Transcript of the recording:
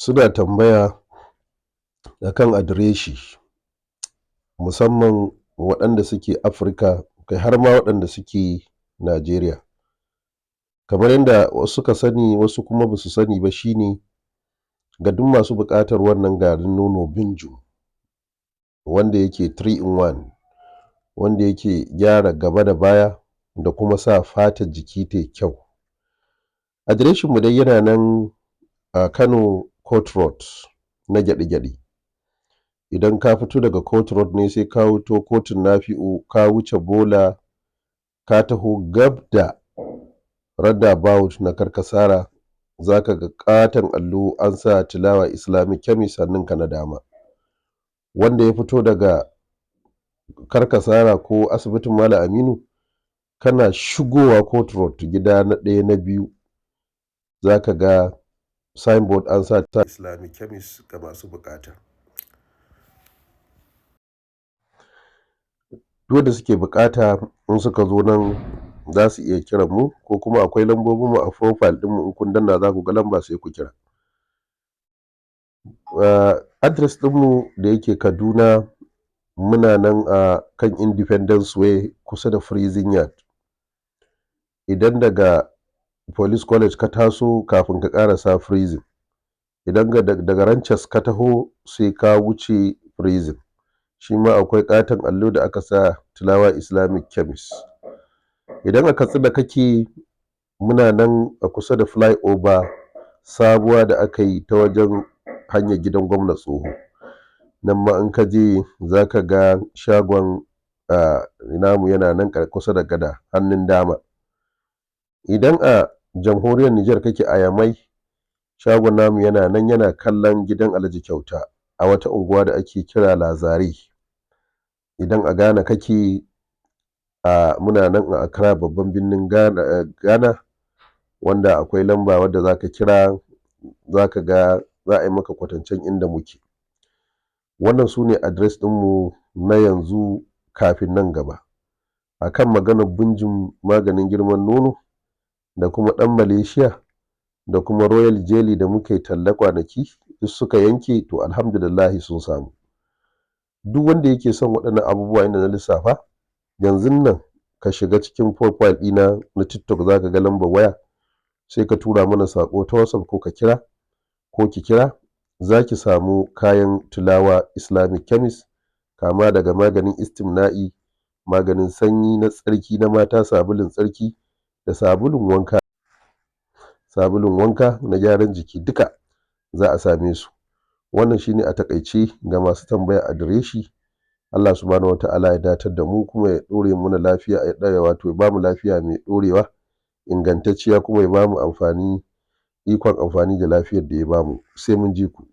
suna tambaya akan adireshi, musamman waɗanda suke Afirka kai har ma waɗanda suke Najeriya. Kamar yadda wasu suka sani wasu kuma ba su sani ba shine ga duk masu buƙatar wannan garin nono Binju wanda yake 3 in 1, wanda yake gyara gaba da baya da kuma sa fatar jiki tayi kyau. Adireshinmu dai yana nan a Kano Court Road na Gyaɗi-Gyaɗi. Idan ka fito daga Court Road ne sai ka wuto kotun Nafi'u ka wuce Bola ka taho gab da roundabout na Karkasara za ka ga ƙaton allo an sa Tilawa Islamic Chemist hannunka na dama. Wanda ya fito daga Karkasara ko asibitin Malam Aminu kana shigowa Court Road gida na ɗaya na biyu za ka ga signboard an sa ta Islamic Chemist ga masu buƙata. Duk wanda suke buƙata in suka zo nan za su iya kiran mu ko kuma akwai lambobinmu a profile ɗinmu in kun danna za ku ga lamba sai ku kira. Address ɗinmu da yake Kaduna muna nan a kan Independence Way kusa da Prison Yard. Idan daga Police College ka taso kafin ka ƙarasa Prison. Idan daga Ranches ka taho sai ka wuce Prison. Shi ma akwai ƙaton allo da aka sa Tilawa Islamic Chemist. Idan a Katsina kake muna nan a kusa da flyover sabuwa da aka yi ta wajen hanyar gidan gwamna tsoho. Nan ma in ka je za ka ga shagon namu yana nan kusa da gada hannun dama. Idan a jamhuriyar Nijar kake a Yamai shagon namu yana nan yana kallon gidan Alhaji Kyauta a wata unguwa da ake kira Lazare. Idan a Ghana kake muna nan a Accra babban birnin Ghana wanda akwai lamba wadda za ka kira za ka ga za a yi maka kwatancen inda muke. Wannan su ne address ɗinmu na yanzu kafin nan gaba. A kan maganar Binjin maganin girman nono da kuma ɗan Malaysia da kuma Royal Jelly da muka yi talla kwanaki duk suka yanke to alhamdulillahi sun samu. Duk wanda yake son waɗannan abubuwa inda na lissafa yanzun nan ka shiga cikin profile ɗina na TikTok za ka ga lambar waya sai ka tura mana saƙo ta WhatsApp ko ka kira ko ki kira za ki samu kayan Tilawa Islamic Chemist kama daga maganin istimna'i, maganin sanyi na tsarki na mata, sabulun tsarki da sabulun wanka na gyaran jiki duka za a same su. Wannan shine a takaice ga masu tambaya adireshi. Allah subhanahu wata'ala ya datar da mu kuma ya ɗore mana lafiya ya ɗaya wato ya ba mu lafiya mai ɗorewa ingantacciya kuma ya ba mu ikon amfani da lafiyar da ya ba mu. Sai mun ji ku.